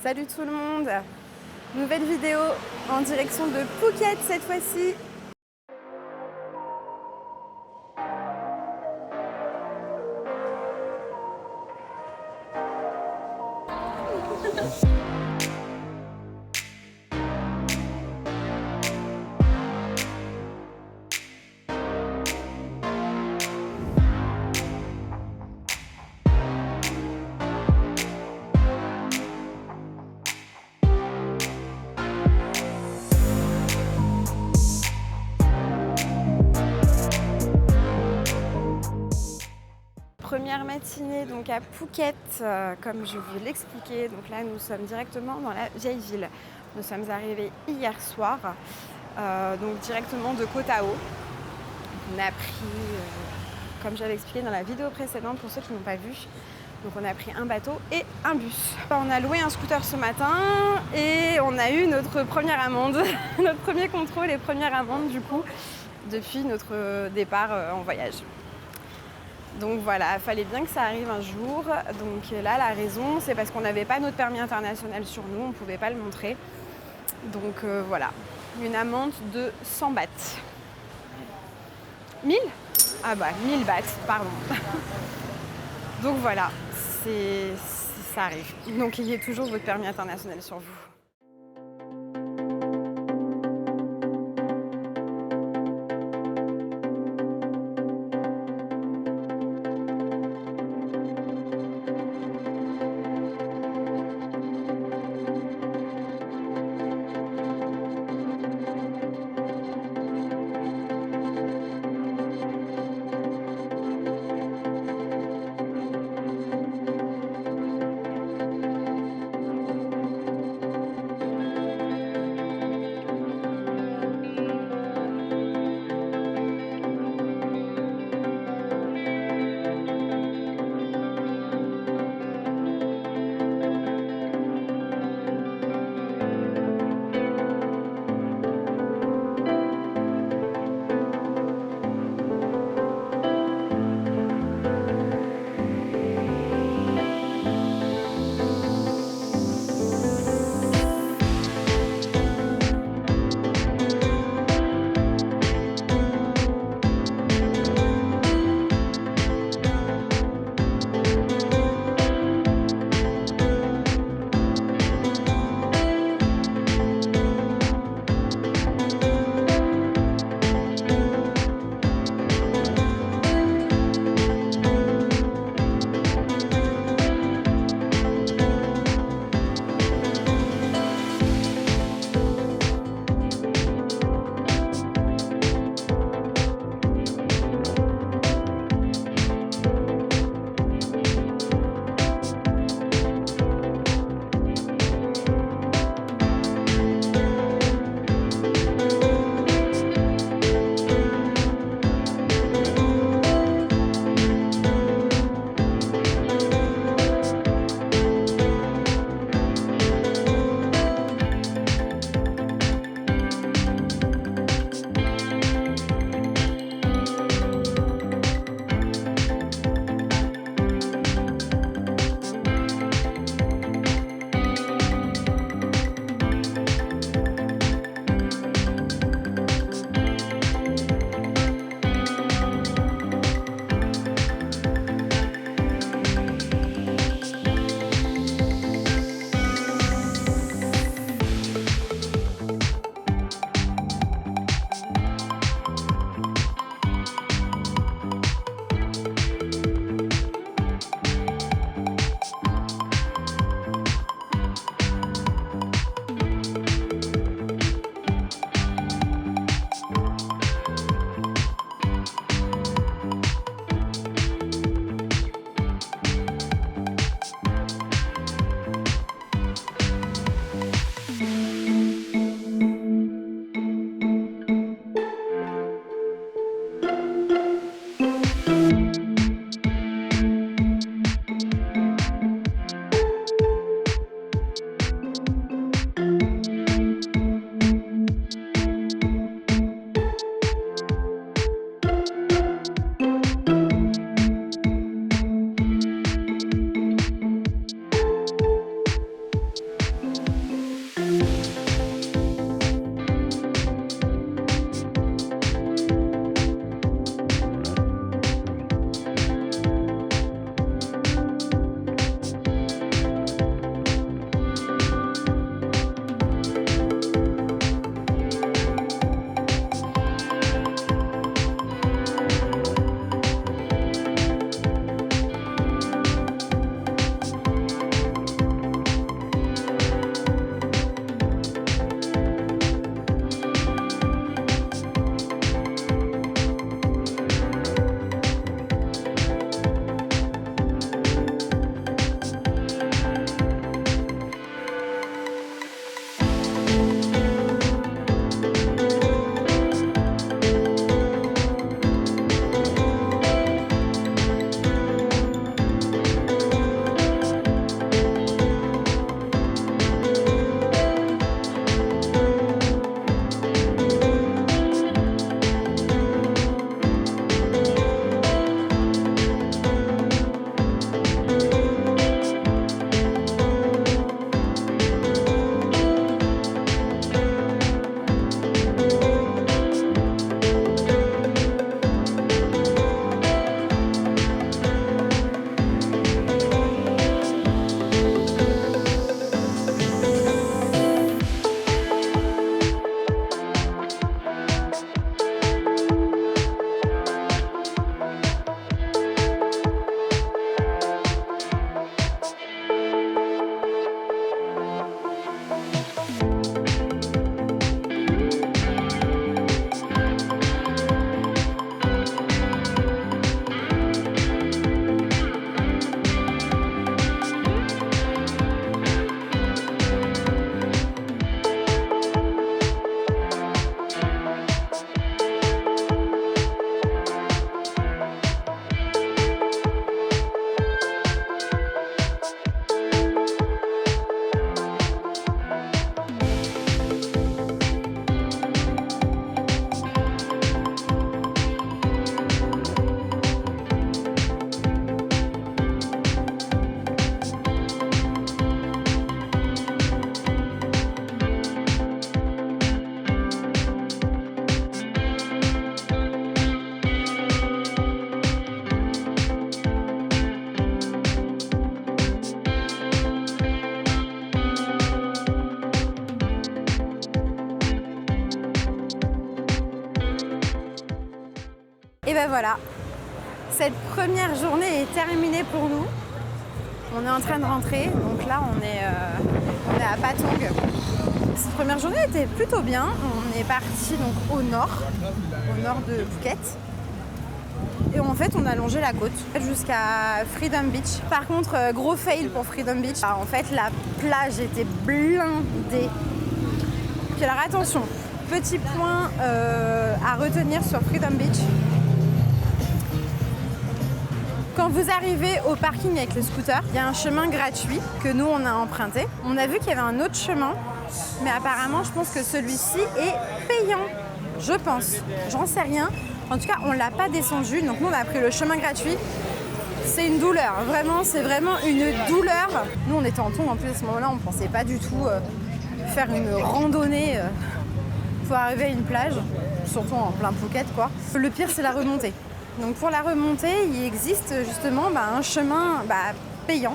Salut tout le monde. Nouvelle vidéo en direction de Phuket cette fois-ci. Première matinée donc à Phuket, comme je vous l'expliquais. Donc là, nous sommes directement dans la vieille ville. Nous sommes arrivés hier soir, donc directement de Koh Tao. On a pris, comme j'avais expliqué dans la vidéo précédente, pour ceux qui n'ont pas vu, donc on a pris un bateau et un bus. On a loué un scooter ce matin et on a eu notre première amende, notre premier contrôle et première amende du coup, depuis notre départ en voyage. Donc voilà, il fallait bien que ça arrive un jour. Donc là, la raison, c'est parce qu'on n'avait pas notre permis international sur nous, on ne pouvait pas le montrer. Donc voilà, une amende de 100 bahts. 1000 ? Ah bah, 1000 bahts, pardon. Donc voilà, ça arrive. Donc ayez toujours votre permis international sur vous. ben voilà, cette première journée est terminée pour nous. On est en train de rentrer, donc là on est à Patong. Cette première journée était plutôt bien. On est parti donc au nord de Phuket. Et en fait on a longé la côte jusqu'à Freedom Beach. Par contre, gros fail pour Freedom Beach. En fait la plage était blindée. Puis alors attention, petit point à retenir sur Freedom Beach. Quand vous arrivez au parking avec le scooter, il y a un chemin gratuit que nous on a emprunté. On a vu qu'il y avait un autre chemin, mais apparemment je pense que celui-ci est payant. Je pense, j'en sais rien. En tout cas, on l'a pas descendu, donc nous on a pris le chemin gratuit. C'est une douleur, vraiment, c'est vraiment une douleur. Nous on était en Tonga en plus à ce moment-là, on ne pensait pas du tout faire une randonnée pour arriver à une plage, surtout en plein Phuket quoi. Le pire c'est la remontée. Donc pour la remontée, il existe justement un chemin payant.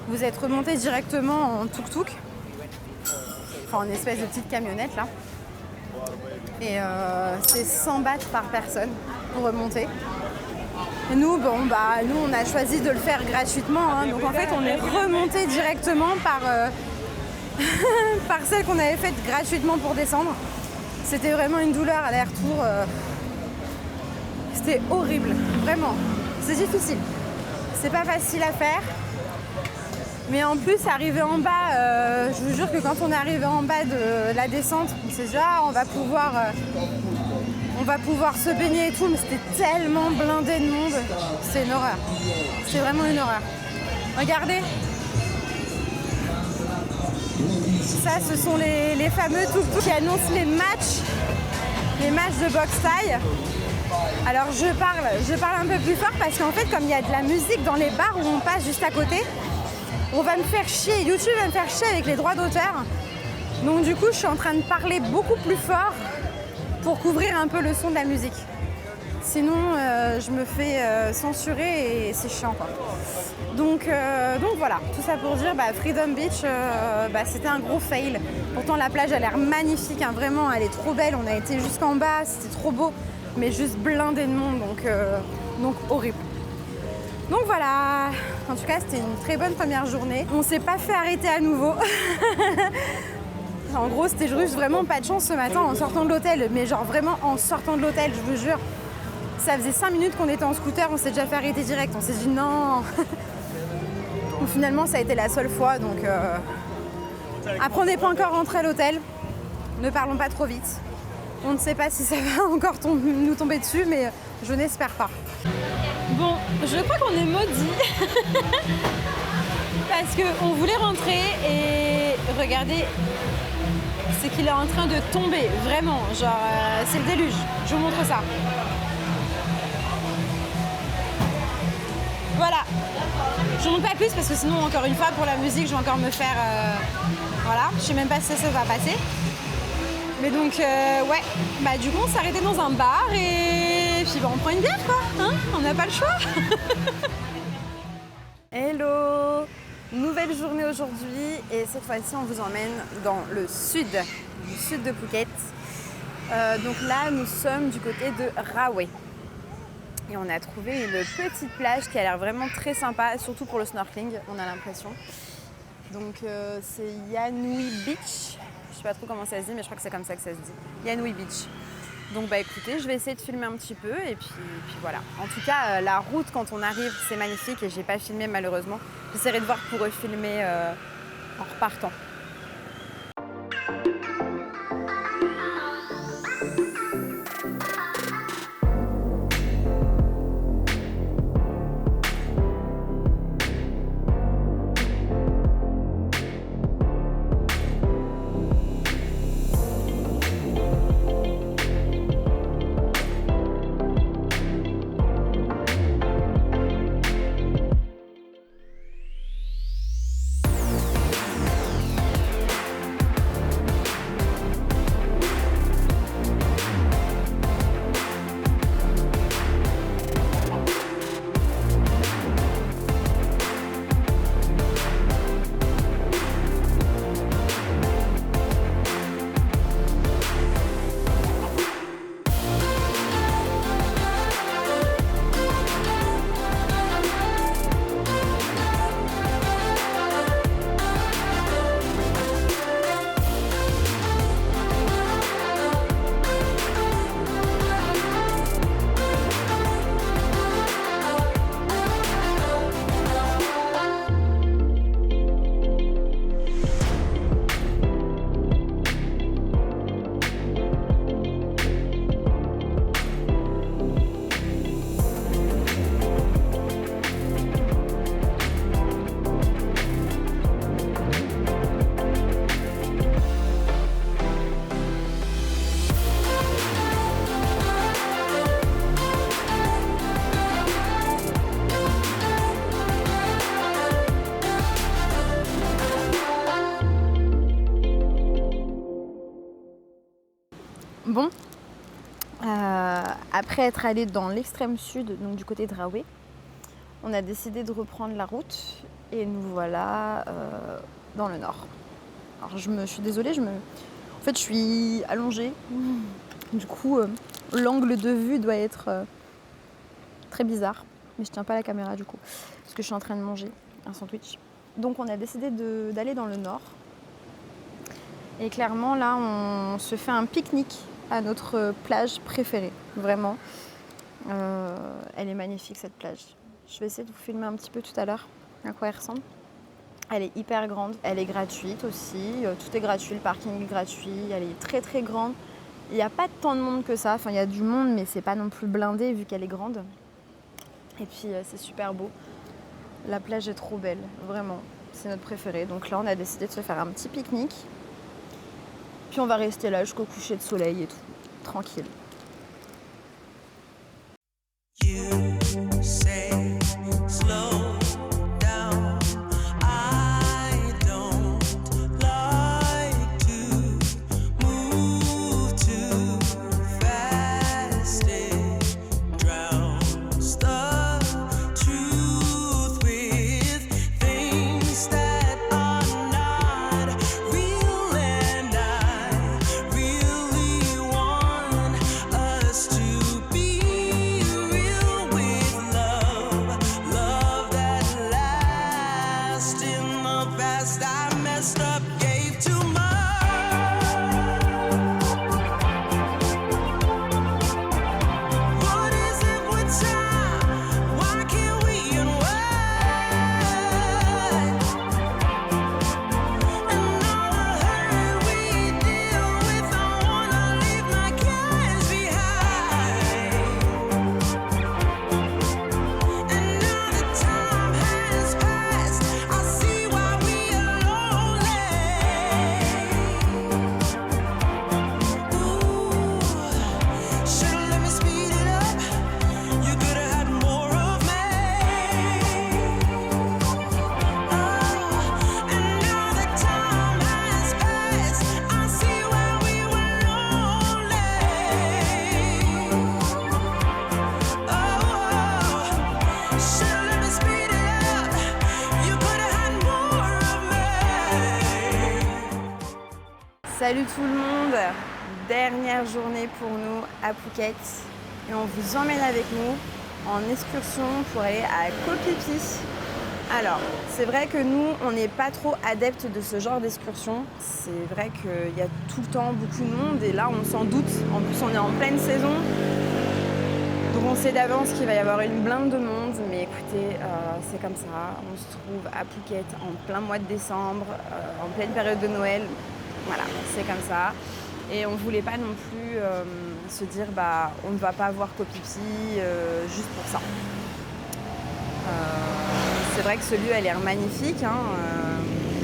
Vous êtes remonté directement en tuk-tuk, enfin en espèce de petite camionnette là. Et c'est 100 bahts par personne pour remonter. Et nous, nous on a choisi de le faire gratuitement. Hein. Donc en fait on est remonté directement par celle qu'on avait faite gratuitement pour descendre. C'était vraiment une douleur aller-retour. C'était horrible, vraiment. C'est difficile. C'est pas facile à faire. Mais en plus, arriver en bas, je vous jure que quand on est arrivé en bas de la descente, on s'est dit on va pouvoir se baigner et tout, mais c'était tellement blindé de monde. C'est une horreur. C'est vraiment une horreur. Regardez. Ça, ce sont les fameux tuk-tuk qui annoncent les matchs de boxe thaï. Alors je parle un peu plus fort parce qu'en fait comme il y a de la musique dans les bars où on passe juste à côté, on va me faire chier, YouTube va me faire chier avec les droits d'auteur. Donc du coup je suis en train de parler beaucoup plus fort pour couvrir un peu le son de la musique. Sinon je me fais censurer et c'est chiant quoi. Donc voilà, tout ça pour dire Freedom Beach c'était un gros fail. Pourtant la plage a l'air magnifique, hein, vraiment elle est trop belle, on a été jusqu'en bas, c'était trop beau. Mais juste blindé de monde, donc horrible. Donc voilà, en tout cas c'était une très bonne première journée. On s'est pas fait arrêter à nouveau. En gros c'était juste vraiment pas de chance ce matin en sortant de l'hôtel, mais genre vraiment en sortant de l'hôtel, je vous jure. Ça faisait 5 minutes qu'on était en scooter, on s'est déjà fait arrêter direct, on s'est dit non. Donc finalement ça a été la seule fois, donc après on n'est pas encore rentré à l'hôtel, ne parlons pas trop vite. On ne sait pas si ça va encore nous tomber dessus, mais je n'espère pas. Bon, je crois qu'on est maudits. Parce qu'on voulait rentrer et regardez, c'est qu'il est en train de tomber, vraiment. Genre, c'est le déluge. Je vous montre ça. Voilà. Je ne montre pas plus parce que sinon, encore une fois, pour la musique, je vais encore me faire... voilà, je sais même pas si ça va passer. Mais donc, du coup, on s'est arrêté dans un bar et puis on prend une bière, quoi. Hein, on n'a pas le choix. Hello! Nouvelle journée aujourd'hui et cette fois-ci, on vous emmène dans le sud de Phuket. Donc là, nous sommes du côté de Raweh. Et on a trouvé une petite plage qui a l'air vraiment très sympa, surtout pour le snorkeling, on a l'impression. Donc c'est Yanui Beach. Je sais pas trop comment ça se dit, mais je crois que c'est comme ça que ça se dit. Yanui Beach. Donc écoutez, je vais essayer de filmer un petit peu et puis voilà. En tout cas, la route quand on arrive, c'est magnifique et j'ai pas filmé malheureusement. J'essaierai de voir pour refilmer en repartant. Bon, après être allé dans l'extrême sud, donc du côté de Rahway, on a décidé de reprendre la route et nous voilà dans le nord. Alors je suis désolée, en fait je suis allongée, du coup l'angle de vue doit être très bizarre, mais je tiens pas la caméra du coup, parce que je suis en train de manger un sandwich. Donc on a décidé d'aller dans le nord. Et clairement là on se fait un pique-nique à notre plage préférée, vraiment. Elle est magnifique cette plage. Je vais essayer de vous filmer un petit peu tout à l'heure à quoi elle ressemble. Elle est hyper grande, elle est gratuite aussi, tout est gratuit, le parking est gratuit, elle est très très grande. Il n'y a pas tant de monde que ça, enfin il y a du monde mais c'est pas non plus blindé vu qu'elle est grande. Et puis c'est super beau. La plage est trop belle, vraiment, c'est notre préférée. Donc là on a décidé de se faire un petit pique-nique. Puis on va rester là jusqu'au coucher de soleil et tout, tranquille. Salut tout le monde, dernière journée pour nous à Phuket et on vous emmène avec nous en excursion pour aller à Koh Phi Phi. Alors, c'est vrai que nous, on n'est pas trop adeptes de ce genre d'excursion. C'est vrai qu'il y a tout le temps beaucoup de monde et là, on s'en doute. En plus, on est en pleine saison. Donc on sait d'avance qu'il va y avoir une blinde de monde, mais écoutez, c'est comme ça. On se trouve à Phuket en plein mois de décembre, en pleine période de Noël. Voilà, c'est comme ça. Et on ne voulait pas non plus se dire on ne va pas voir Koh Phi Phi juste pour ça. C'est vrai que ce lieu a l'air magnifique,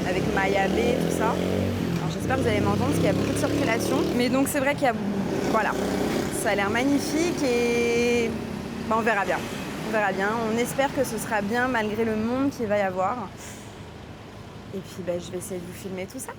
avec Maya Bay et tout ça. Alors, j'espère que vous allez m'entendre parce qu'il y a beaucoup de circulation. Mais donc c'est vrai qu'il y a... Voilà, ça a l'air magnifique et on verra bien. On verra bien. On espère que ce sera bien malgré le monde qu'il va y avoir. Et puis je vais essayer de vous filmer tout ça.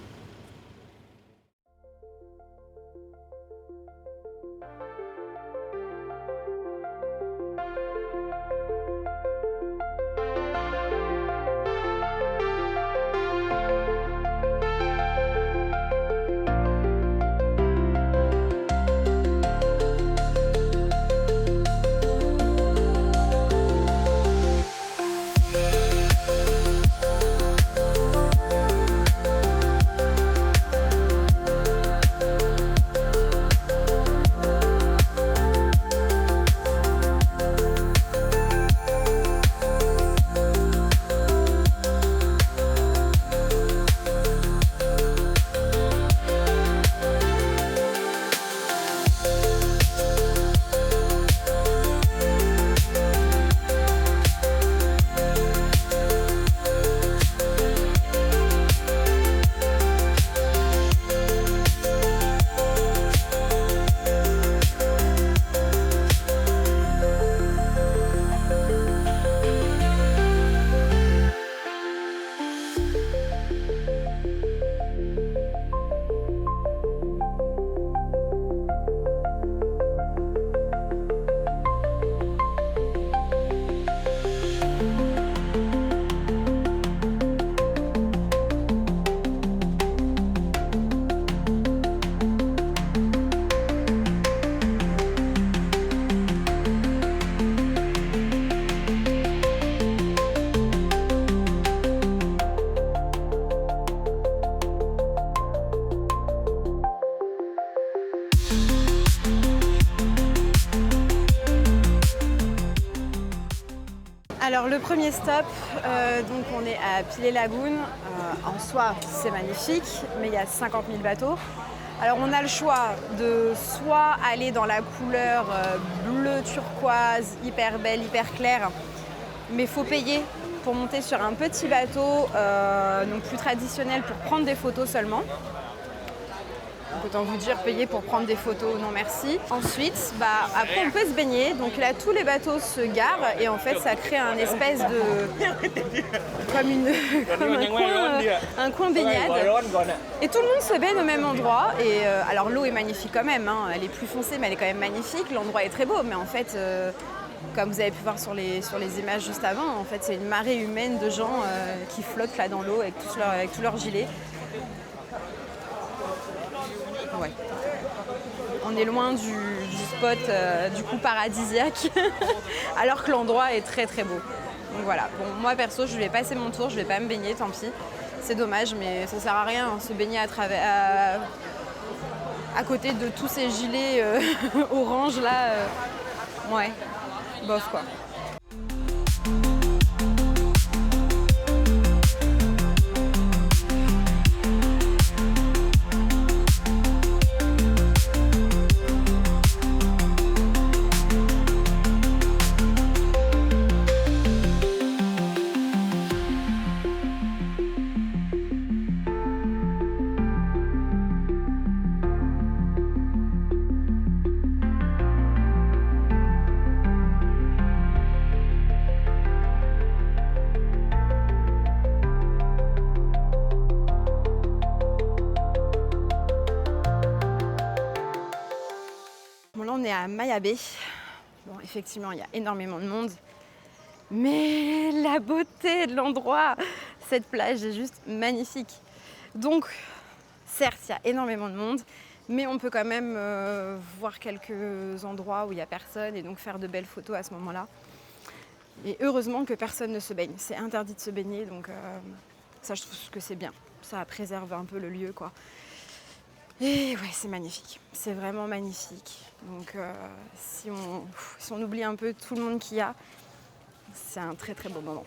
Alors le premier stop, donc on est à Pilet Lagoon. En soi, c'est magnifique, mais il y a 50 000 bateaux. Alors on a le choix de soit aller dans la couleur bleu turquoise, hyper belle, hyper claire, mais il faut payer pour monter sur un petit bateau, donc plus traditionnel pour prendre des photos seulement. Donc autant vous dire, payer pour prendre des photos, non merci. Ensuite, après on peut se baigner. Donc là, tous les bateaux se garent et en fait, ça crée un espèce de... comme un coin baignade. Et tout le monde se baigne au même endroit. Et alors l'eau est magnifique quand même, hein. Elle est plus foncée, mais elle est quand même magnifique. L'endroit est très beau, mais en fait... comme vous avez pu voir sur les images juste avant, en fait, c'est une marée humaine de gens qui flottent là dans l'eau avec tous leurs gilets. Ouais. On est loin du spot du coup paradisiaque, alors que l'endroit est très très beau. Donc voilà. Bon, moi perso, je vais passer mon tour, je vais pas me baigner, tant pis. C'est dommage, mais ça sert à rien, hein, se baigner à côté de tous ces gilets orange là. Ouais. Bof quoi. On est à Maya Bay. Bon, effectivement, il y a énormément de monde. Mais la beauté de l'endroit, cette plage est juste magnifique. Donc, certes, il y a énormément de monde, mais on peut quand même voir quelques endroits où il n'y a personne et donc faire de belles photos à ce moment-là. Et heureusement que personne ne se baigne. C'est interdit de se baigner, donc ça, je trouve que c'est bien. Ça préserve un peu le lieu, quoi. Et ouais, c'est magnifique, c'est vraiment magnifique. Donc si on oublie un peu tout le monde qu'il y a, c'est un très très beau moment.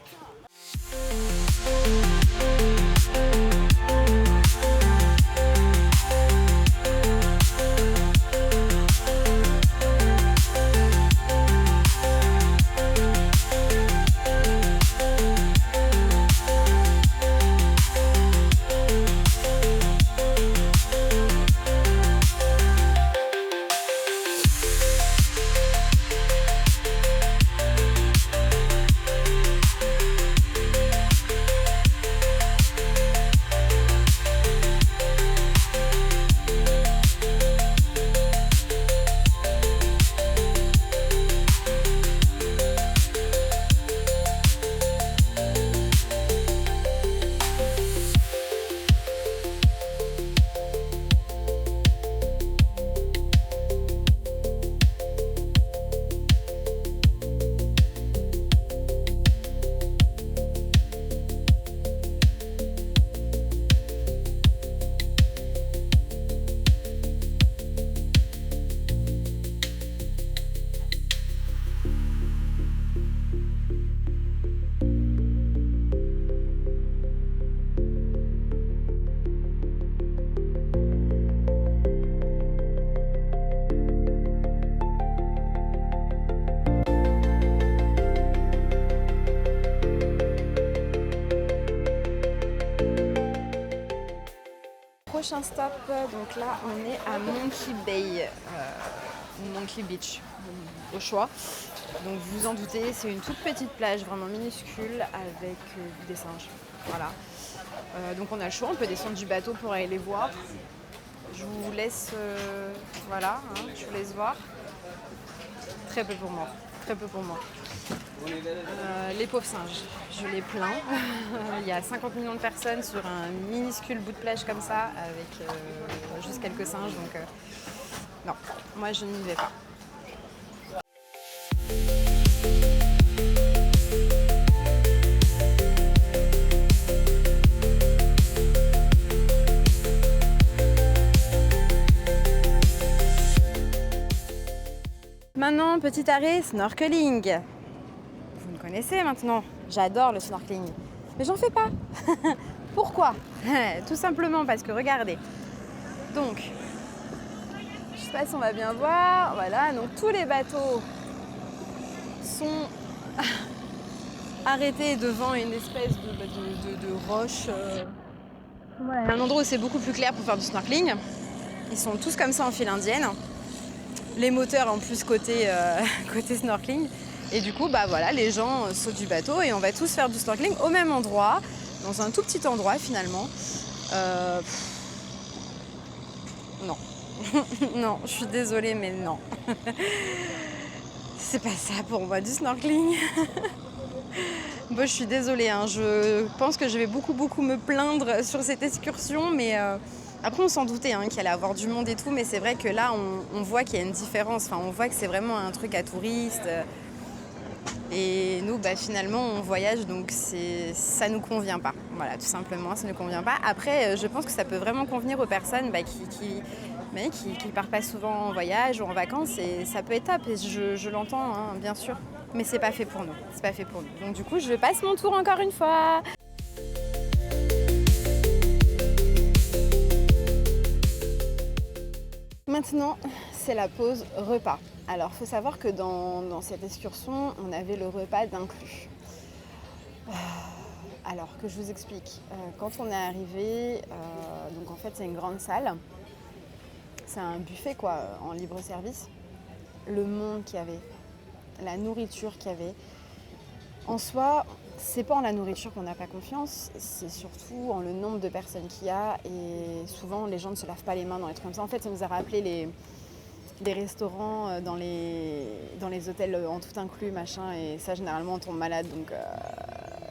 Prochain stop, donc là on est à Monkey Bay, Monkey Beach, au choix. Donc vous vous en doutez, c'est une toute petite plage vraiment minuscule avec des singes. Voilà. Donc on a le choix, on peut descendre du bateau pour aller les voir. Je vous laisse, voilà, hein, je vous laisse voir. Très peu pour moi, très peu pour moi. Les pauvres singes, je les plains. Il y a 50 millions de personnes sur un minuscule bout de plage comme ça, avec juste quelques singes, donc non, moi je n'y vais pas. Maintenant, petit arrêt snorkeling. Vous ne connaissez maintenant, j'adore le snorkeling. Mais j'en fais pas. Pourquoi? Tout simplement parce que regardez. Donc, je sais pas si on va bien voir. Voilà, donc tous les bateaux sont arrêtés devant une espèce de roche. Voilà, un endroit où c'est beaucoup plus clair pour faire du snorkeling. Ils sont tous comme ça en file indienne. Les moteurs en plus côté snorkeling. Et du coup, bah voilà, les gens sautent du bateau et on va tous faire du snorkeling au même endroit, dans un tout petit endroit finalement. Non. Non, je suis désolée, mais non. C'est pas ça pour moi, du snorkeling. Bon, je suis désolée, hein. Je pense que je vais beaucoup me plaindre sur cette excursion, mais après on s'en doutait hein, qu'il allait avoir du monde et tout, mais c'est vrai que là on voit qu'il y a une différence, enfin, on voit que c'est vraiment un truc à touristes. Et nous, bah, finalement, on voyage, donc ça nous convient pas. Voilà, tout simplement, ça nous convient pas. Après, je pense que ça peut vraiment convenir aux personnes qui partent pas souvent en voyage ou en vacances, et ça peut être top. Et je l'entends, hein, bien sûr. Mais c'est pas fait pour nous. C'est pas fait pour nous. Donc du coup, je passe mon tour encore une fois. Maintenant, c'est la pause repas. Alors, il faut savoir que dans cette excursion, on avait le repas d'inclus. Alors, que je vous explique. Quand on est arrivé, donc en fait, c'est une grande salle. C'est un buffet, quoi, en libre service. Le monde qu'il y avait, la nourriture qu'il y avait. En soi, c'est pas en la nourriture qu'on n'a pas confiance, c'est surtout en le nombre de personnes qu'il y a. Et souvent, les gens ne se lavent pas les mains dans les trucs comme ça. En fait, ça nous a rappelé les restaurants dans les hôtels en tout inclus, machin. Et ça, généralement, on tombe malade. Donc,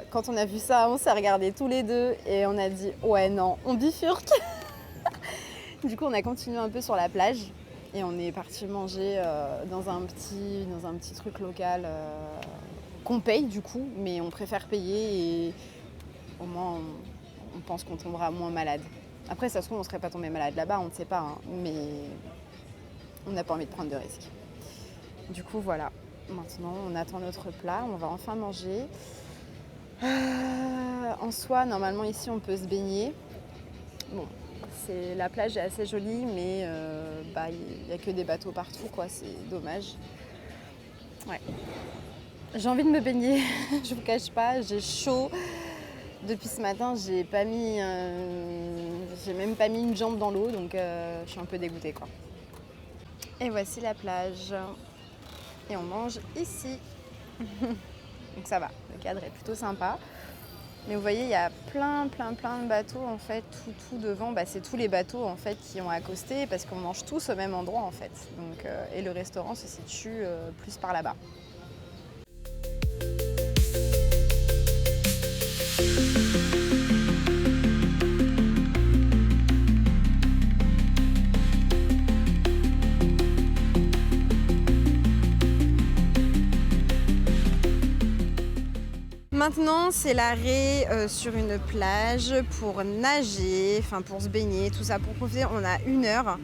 quand on a vu ça, on s'est regardés tous les deux et on a dit « Ouais, non, on bifurque !» Du coup, on a continué un peu sur la plage et on est parti manger dans un petit truc local qu'on paye du coup, mais on préfère payer et au moins on pense qu'on tombera moins malade. Après, ça se trouve, on ne serait pas tombé malade là-bas, on ne sait pas, hein, mais on n'a pas envie de prendre de risques. Du coup, voilà. Maintenant, on attend notre plat, on va enfin manger. En soi, normalement, ici, on peut se baigner. Bon. La plage est assez jolie, mais il n'y a que des bateaux partout, quoi. C'est dommage. Ouais. J'ai envie de me baigner, je vous cache pas, j'ai chaud. Depuis ce matin, j'ai même pas mis une jambe dans l'eau, donc je suis un peu dégoûtée, quoi. Et voici la plage. Et on mange ici. Donc ça va, le cadre est plutôt sympa. Mais vous voyez, il y a plein de bateaux en fait, tout devant. Bah, c'est tous les bateaux en fait qui ont accosté parce qu'on mange tous au même endroit en fait. Donc, et le restaurant se situe plus par là-bas. Maintenant, c'est l'arrêt sur une plage pour nager, enfin pour se baigner, tout ça, pour profiter. On a 1 heure.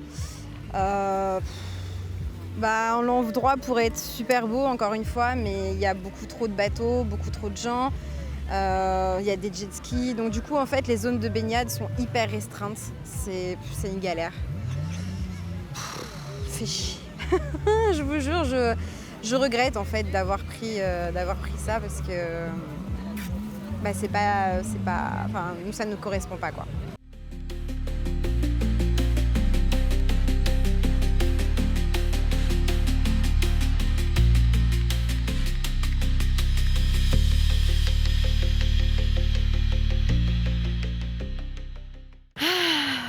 L'endroit pourrait être super beau, encore une fois, mais il y a beaucoup trop de bateaux, beaucoup trop de gens. Il y a des jet skis. Donc du coup, en fait, les zones de baignade sont hyper restreintes. C'est une galère. Fait chier. Je vous jure, je regrette en fait d'avoir pris ça parce que nous ça ne nous correspond pas, quoi.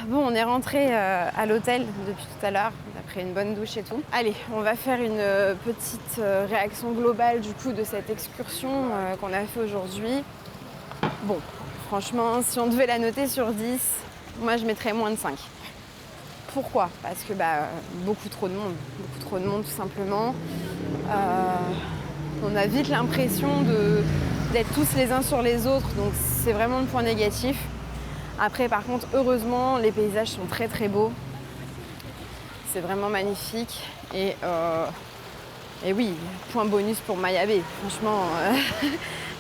Bon, on est rentré à l'hôtel depuis tout à l'heure, on a pris une bonne douche et tout. Allez, on va faire une petite réaction globale du coup de cette excursion qu'on a fait aujourd'hui. Bon, franchement, si on devait la noter sur 10, moi je mettrais moins de 5. Pourquoi ? Parce que beaucoup trop de monde tout simplement. On a vite l'impression d'être tous les uns sur les autres, donc c'est vraiment le point négatif. Après, par contre, heureusement, les paysages sont très très beaux. C'est vraiment magnifique et Et oui, point bonus pour Mayabé. Franchement,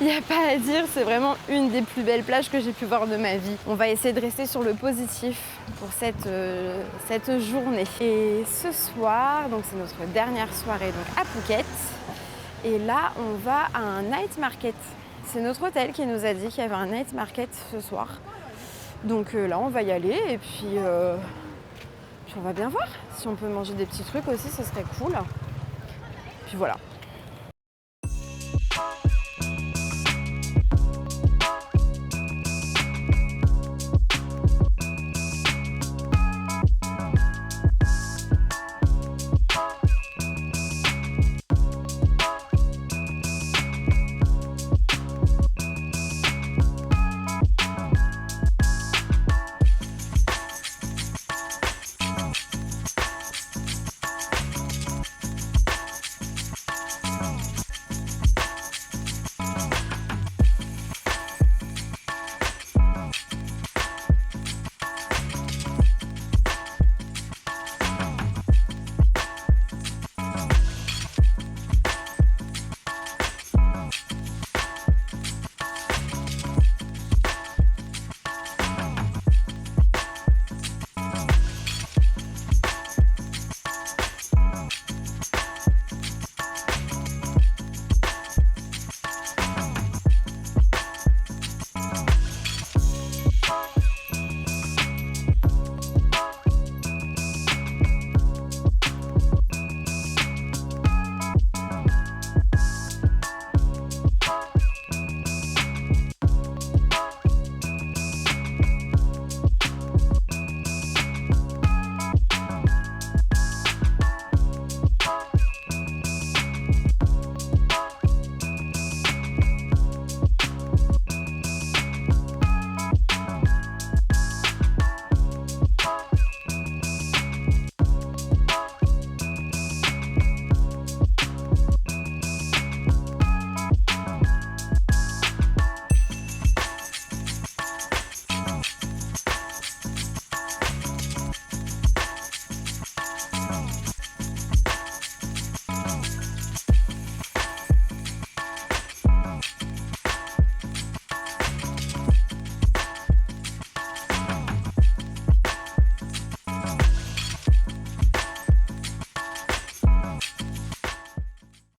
il n'y a pas à dire, c'est vraiment une des plus belles plages que j'ai pu voir de ma vie. On va essayer de rester sur le positif pour cette journée. Et ce soir, donc c'est notre dernière soirée donc à Phuket. Et là, on va à un night market. C'est notre hôtel qui nous a dit qu'il y avait un night market ce soir. Donc là, on va y aller et puis on va bien voir. Si on peut manger des petits trucs aussi, ce serait cool. Puis voilà.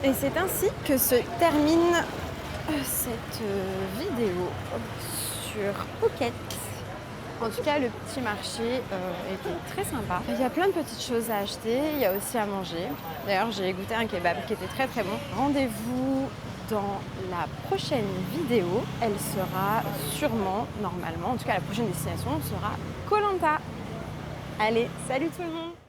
Et c'est ainsi que se termine cette vidéo sur Phuket. En tout cas, le petit marché était très sympa. Il y a plein de petites choses à acheter, il y a aussi à manger. D'ailleurs, j'ai goûté un kebab qui était très très bon. Rendez-vous dans la prochaine vidéo. Elle sera sûrement, normalement, en tout cas la prochaine destination sera Koh Lanta. Allez, salut tout le monde!